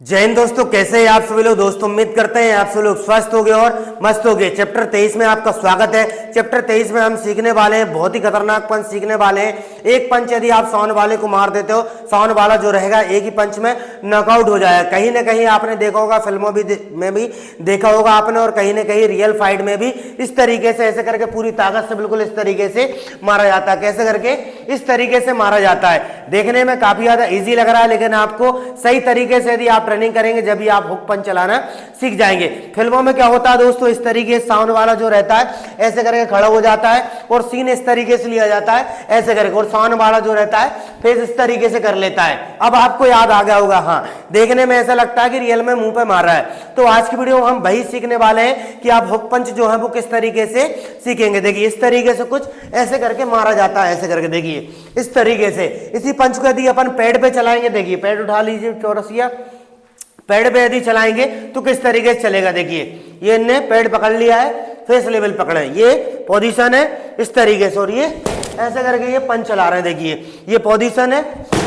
जय हिंद दोस्तों, कैसे हैं आप सभी लोग। दोस्तों उम्मीद करते हैं आप सभी लोग स्वस्थ हो गए और मस्त हो गए। चैप्टर 23 में आपका स्वागत है। चैप्टर 23 में हम सीखने वाले हैं, बहुत ही खतरनाक पंच सीखने वाले हैं। एक पंच यदि आप साउंड वाले को मार देते हो, साउंड वाला जो रहेगा एक ही पंच में नॉकआउट हो जाएगा। कहीं ना कहीं आपने देखा होगा, फिल्मों में भी देखा होगा आपने, और कहीं ना कहीं रियल फाइट में भी इस तरीके से ऐसे करके पूरी ताकत से बिल्कुल इस तरीके से मारा जाता है। कैसे करके इस तरीके से मारा जाता है। देखने में काफी ज्यादा इजी लग रहा है, लेकिन आपको सही तरीके से यदि आप ट्रेनिंग करेंगे जब भी आप हुक पंच चलाना सीख जाएंगे। फिल्मों में क्या होता है दोस्तों, इस तरीके से साउंड वाला जो रहता है ऐसे करके खड़ा हो जाता है और सीन इस तरीके से लिया जाता है ऐसे करके, और साउंड वाला जो रहता है फेस इस तरीके से कर लेता है। अब आपको याद आ गया होगा, हाँ देखने में ऐसा लगता है कि रियल में मुंह पे मार रहा है। तो आज की वीडियो में हम वही सीखने वाले हैं कि आप हुक पंच जो है वो किस तरीके से सीखेंगे। देखिए इस तरीके से कुछ ऐसे करके मारा जाता है, ऐसे करके देखिए इस तरीके से। इसी पंच को यदि अपन पैड पे चलाएंगे, देखिए पैड उठा लीजिए चौरसिया, पैड पे यदि चलाएंगे तो किस तरीके से चलेगा। देखिए ये इनने पैड पकड़ लिया है, फेस लेवल पकड़े, ये पोजीशन है इस तरीके से, और ये ऐसे करके ये पंच चला रहे हैं। देखिए ये पोजीशन है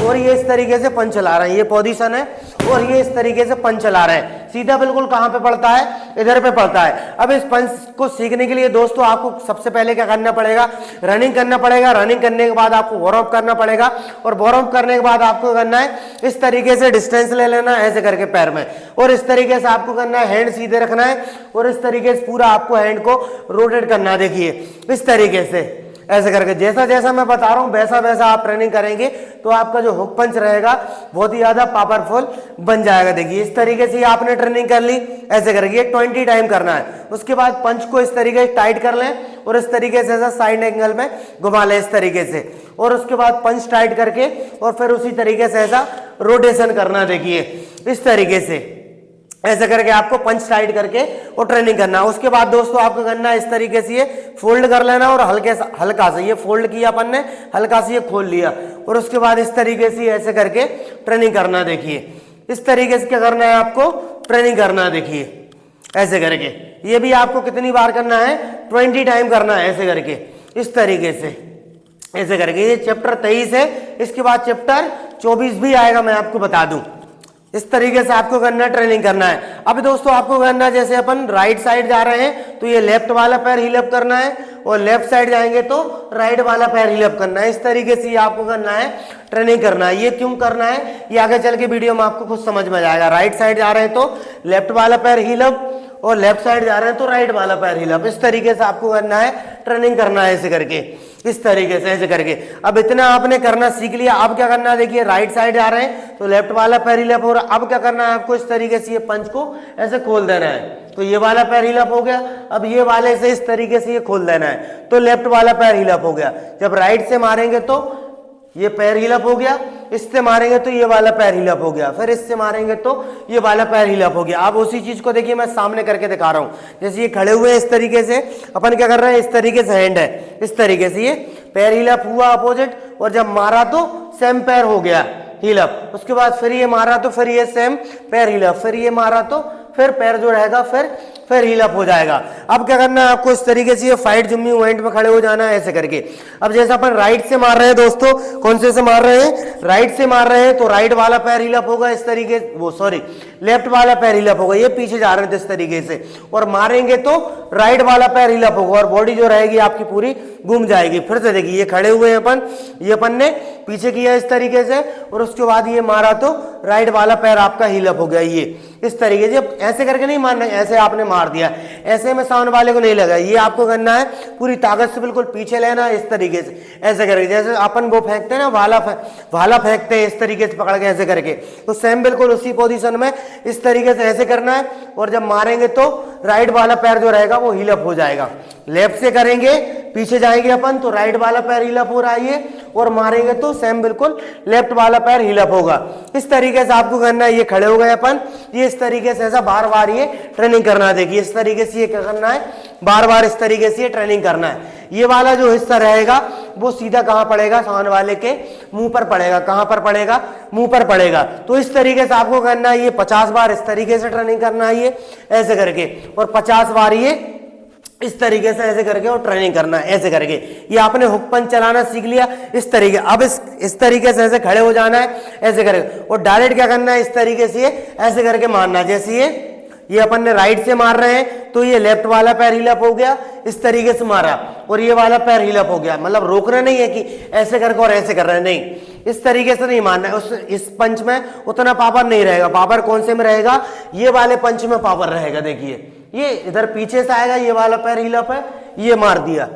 और ये इस तरीके से पंच चला रहे हैं, ये पोजीशन है और ये इस तरीके से पंच चला रहे हैं। सीधा बिल्कुल कहां पे पड़ता है, इधर पे पड़ता है। अब इस पंच को सीखने के लिए दोस्तों आपको सबसे पहले क्या करना पड़ेगा, रनिंग करना पड़ेगा। रनिंग करने के बाद आपको वार्म अप करना पड़ेगा, और वार्म अप करने के बाद आपको करना है इस तरीके से डिस्टेंस ले लेना है ऐसे करके पैर में, और इस तरीके से आपको करना है हैंड सीधे रखना है और इस तरीके से पूरा आपको हैंड को रोटेट करना है। देखिए इस तरीके से ऐसे करके, जैसा जैसा मैं बता रहा हूं वैसा वैसा आप ट्रेनिंग करेंगे तो आपका जो हुक पंच रहेगा बहुत ही ज्यादा पावरफुल बन जाएगा। देखिए इस तरीके से आपने ट्रेनिंग कर ली ऐसे करके, ये 20 टाइम करना है। उसके बाद पंच को इस तरीके से टाइट कर लें और इस तरीके से ऐसा साइड एंगल में घुमा लें इस तरीके से, और उसके बाद पंच टाइट करके और फिर उसी तरीके से ऐसा रोटेशन करना। देखिए इस तरीके से ऐसे करके आपको पंच टाइट करके और ट्रेनिंग करना है। उसके बाद दोस्तों आपको करना है इस तरीके से ये फोल्ड कर लेना, और हल्का से ये फोल्ड किया अपन ने, हल्का से ये खोल लिया, और उसके बाद इस तरीके से ऐसे करके ट्रेनिंग करना। देखिए इस तरीके से क्या करना है, आपको ट्रेनिंग करना है। देखिए ऐसे करके, ये भी आपको कितनी बार करना है, 20 टाइम करना है ऐसे करके, इस तरीके से ऐसे करके। ये चैप्टर 23 है। इसके बाद चैप्टर 24 भी आएगा, मैं आपको बता दूं। इस तरीके से आपको करना है, ट्रेनिंग करना है। अब दोस्तों आपको करना है, जैसे अपन राइट साइड जा रहे हैं तो ये लेफ्ट वाला पैर हील अप करना है, और लेफ्ट साइड जाएंगे तो राइट वाला पैर हील अप करना है। इस तरीके से आपको करना है, ट्रेनिंग करना है। ये क्यों करना है ये आगे चल के वीडियो में आपको खुद समझ में जाएगा। राइट साइड जा रहे हैं तो लेफ्ट वाला पैर हील अप, और लेफ्ट साइड जा रहे हैं तो राइट वाला पैर हील अप। इस तरीके से आपको करना है, ट्रेनिंग करना है ऐसे करके, इस तरीके से ऐसे करके। अब इतना आपने करना सीख लिया। अब क्या करना है, देखिए राइट साइड जा रहे हैं तो लेफ्ट वाला पैर हील अप हो रहा है। अब क्या करना है आपको, इस तरीके से ये पंच को ऐसे खोल देना है, तो ये वाला पैर हील अप हो गया। अब ये वाले से इस तरीके से ये खोल देना है तो लेफ्ट वाला पैर हील अप हो गया। जब राइट से मारेंगे तो ये पैर हील अप हो गया, इससे मारेंगे तो ये वाला पैर हील अप हो गया, फिर इससे मारेंगे तो ये वाला पैर हील अप हो गया। अब उसी चीज को देखिए मैं सामने करके दिखा रहा हूं। जैसे ये खड़े हुए हैं इस तरीके से, अपन क्या कर रहे हैं, इस तरीके से हैंड है, इस तरीके से ये पैर हील अप हुआ अपोजिट, और जब मारा तो सेम पैर हो गया हील अप। उसके बाद फिर ये मारा तो फिर ये सेम पैर हील अप, फिर ये मारा तो फिर पैर जो रहेगा फिर हील अप हो जाएगा। अब क्या करना है आपको, इस तरीके से ये फाइट जुम्मी पॉइंट में खड़े हो जाना है ऐसे करके। अब जैसे अपन राइट से मार रहे हैं दोस्तों, कौन से मार रहे हैं, राइट से मार रहे हैं तो राइट वाला पैर हील अप होगा इस तरीके, लेफ्ट वाला पैर हील अप होगा। ये पीछे जा रहे हैं इस तरीके से, और मारेंगे तो राइट वाला पैर हील अप होगा, और बॉडी जो रहेगी आपकी पूरी घूम जाएगी। फिर से देखिए ये खड़े हुए हैं अपन, ये अपन ने पीछे किया इस तरीके से, और उसके बाद ये मारा तो राइट वाला पैर आपका हील अप हो गया। ये इस तरीके से ऐसे करके नहीं मारना, ऐसे आपने मार दिया, ऐसे में साउंड वाले को नहीं लगा। ये आपको करना है पूरी ताकत से बिल्कुल पीछे लेना इस तरीके से ऐसे करके, जैसे अपन वो फेंकते हैं ना, भाला फेंकते हैं इस तरीके से पकड़ के ऐसे करके, तो सेम बिल्कुल उसी पोजीशन में इस तरीके से ऐसे करना है, और जब मारेंगे तो राइट वाला पैर जो रहेगा वो हील अप हो जाएगा। लेफ्ट से करेंगे, पीछे जाएंगे अपन तो राइट वाला पैर हील अप हो रहा है ये, और मारेंगे तो सेम बिल्कुल लेफ्ट वाला पैर हील अप होगा। इस तरीके से आपको करना है। ये खड़े हो गए अपन, ये इस तरीके से ऐसा बार बार ये ट्रेनिंग करना है। देखिए इस तरीके से ये क्या करना है, बार बार इस तरीके से ये ट्रेनिंग करना है। ये वाला जो हिस्सा रहेगा वो सीधा कहां पड़ेगा, सामने वाले के मुंह पर पड़ेगा। कहां पर पड़ेगा, मुंह पर पड़ेगा। तो इस तरीके से आपको करना है, ये 50 बार इस तरीके से ट्रेनिंग करना है ये ऐसे करके, और 50 बार ये इस तरीके से ऐसे करके और ट्रेनिंग करना है ऐसे करके। ये आपने हुक पंच चलाना सीख लिया इस तरीके। अब इस तरीके से ऐसे खड़े हो जाना है ऐसे करके, और डायरेक्ट क्या करना है इस तरीके से ऐसे करके मारना है। जैसे ये अपन ने राइट से मार रहे हैं तो ये लेफ्ट वाला पैर हिलअप हो गया, इस तरीके से मारा, और ये वाला पैर हिलअप हो गया। मतलब रोकना नहीं है कि ऐसे करके और ऐसे कर रहे हैं, नहीं, इस तरीके से नहीं मारना है। इस पंच में उतना पावर नहीं रहेगा। पावर कौन से में रहेगा, ये वाले पंच में पावर रहेगा। देखिए ये इधर पीछे से आएगा, ये वाला पैर हिलअप है, ये मार दिया।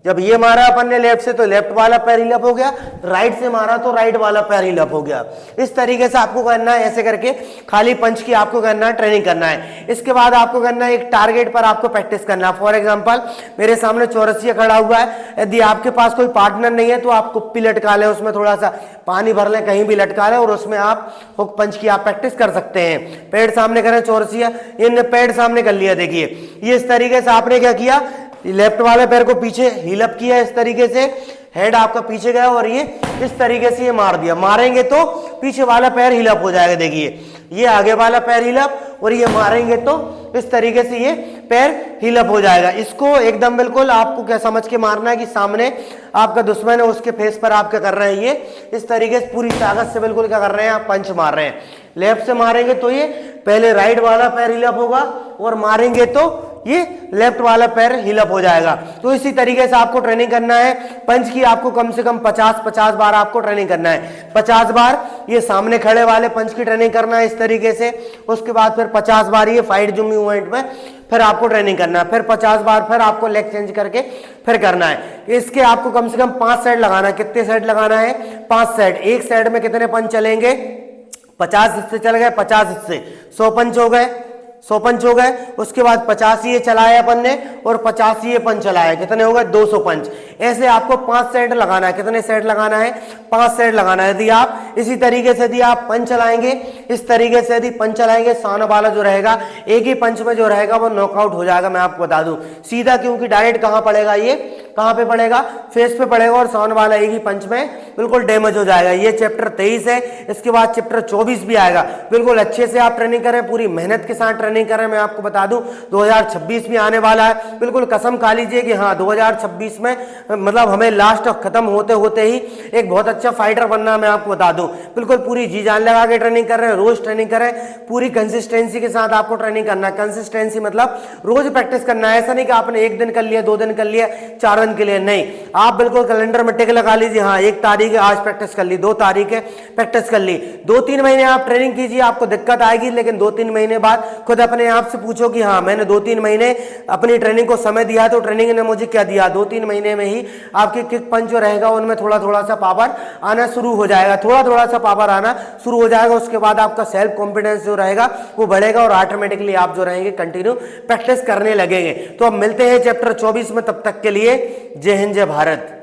जब ये मारा अपन ने लेफ्ट से तो लेफ्ट वाला पैर हिलअप हो गया, राइट से मारा तो राइट वाला पैर हिलअप हो गया। इस तरीके से आपको करना है ऐसे करके, खाली पंच की आपको करना है, ट्रेनिंग करना है। इसके बाद आपको करना है एक टारगेट पर आपको प्रैक्टिस करना है। फॉर एग्जांपल मेरे सामने चौरसिया खड़ा हुआ है, यदि आपके पास कोई पार्टनर नहीं है तो आप कुप्पी लटका लें, उसमें थोड़ा सा पानी भर लें, कहीं भी लटका लें, और उसमें आप हुक पंच की आप प्रैक्टिस कर सकते हैं। पेड़ सामने करें चौरसिया, इनने पेड़ सामने कर लिया। देखिए ये इस तरीके से आपने क्या किया, लेफ्ट वाले पैर को पीछे हिलअप किया इस तरीके से, हेड आपका पीछे गया और ये इस तरीके से ये मार दिया। मारेंगे तो पीछे वाला पैर हिलअप हो जाएगा। देखिए ये आगे वाला पैर हिलअप, और ये मारेंगे तो इस तरीके से ये पैर हिलअप हो जाएगा। इसको एकदम बिल्कुल आपको क्या समझ के मारना है कि सामने आपका दुश्मन है, उसके फेस पर आप क्या कर रहे हैं, ये इस तरीके से पूरी ताकत से बिल्कुल क्या कर रहे हैं, आप पंच मार रहे हैं। लेफ्ट से मारेंगे तो ये पहले राइट वाला पैर हिलअप होगा, और मारेंगे तो ये लेफ्ट वाला पैर हिलअप हो जाएगा। तो इसी तरीके से आपको ट्रेनिंग करना है। पंच की आपको कम से कम 50 बार आपको ट्रेनिंग करना है। 50 बार ये सामने खड़े वाले पंच की ट्रेनिंग करना है इस तरीके से। उसके बाद फिर 50 बार ये फाइट जुम्मी मूवमेंट में फिर आपको ट्रेनिंग करना है। फिर 50 बार फिर आपको लेग चेंज करके फिर करना है। इसके आपको कम से कम 5 सेट लगाना है। कितने सेट लगाना है, 5 सेट। एक सेट में कितने पंच चलेंगे, 50 हिस्से चल गए, 50 हिस्से 100 पंच हो गए, 100 पंच हो गए। उसके बाद 50 ये चलाया अपन ने, और 50 ये पंच चलाया, कितने हो गए, 200 पंच। ऐसे आपको 5 सेट लगाना है। कितने सेट लगाना है, 5 सेट लगाना है। यदि आप इसी तरीके से यदि आप पंच चलाएंगे, इस तरीके से यदि पंच चलाएंगे, सामने वाला जो रहेगा एक ही पंच में जो रहेगा वो नॉकआउट हो जाएगा। मैं आपको बता दूं सीधा, क्योंकि डायरेक्ट कहां पड़ेगा, ये कहां पे पड़ेगा, फेस पे पड़ेगा, और सामने वाला एक ही पंच में बिल्कुल डैमेज हो जाएगा। ये चैप्टर 23 है। इसके बाद चैप्टर 24 भी आएगा। बिल्कुल अच्छे से आप ट्रेनिंग करें, पूरी मेहनत के साथ ट्रेनिंग करें। मैं आपको बता दूं 2026 भी आने वाला है। बिल्कुल कसम खा लीजिए कि हाँ 2026 में मतलब हमें लास्ट खत्म होते होते ही एक बहुत अच्छा फाइटर बनना है। मैं आपको बता दूं बिल्कुल पूरी जी जान लगा के ट्रेनिंग कर रहे हैं, रोज ट्रेनिंग करें, पूरी कंसिस्टेंसी के साथ आपको ट्रेनिंग करना है। कंसिस्टेंसी मतलब रोज प्रैक्टिस करना है। ऐसा नहीं कि आपने 1 दिन कर लिया, 2 दिन कर लिया, 4 दिन के लिए नहीं। आप बिल्कुल कैलेंडर में टिक लगा लीजिए, हाँ 1 तारीख है आज प्रैक्टिस कर ली, 2 तारीख है प्रैक्टिस कर ली। 2-3 महीने आप ट्रेनिंग कीजिए, आपको दिक्कत आएगी, लेकिन 2-3 महीने बाद खुद अपने आप से पूछो कि हाँ मैंने 2-3 महीने अपनी ट्रेनिंग को समय दिया, तो ट्रेनिंग ने मुझे क्या दिया। 2-3 महीने में ही आपके किक पंच जो रहेगा उनमें थोड़ा थोड़ा सा पावर आना शुरू हो जाएगा, थोड़ा थोड़ा सा पावर आना शुरू हो जाएगा। उसके बाद आपका सेल्फ कॉन्फिडेंस जो रहेगा वो बढ़ेगा, और ऑटोमेटिकली आप जो रहेंगे कंटिन्यू प्रैक्टिस करने लगेंगे। तो अब मिलते हैं चैप्टर 24 में, तब तक के लिए जय हिंद जय भारत।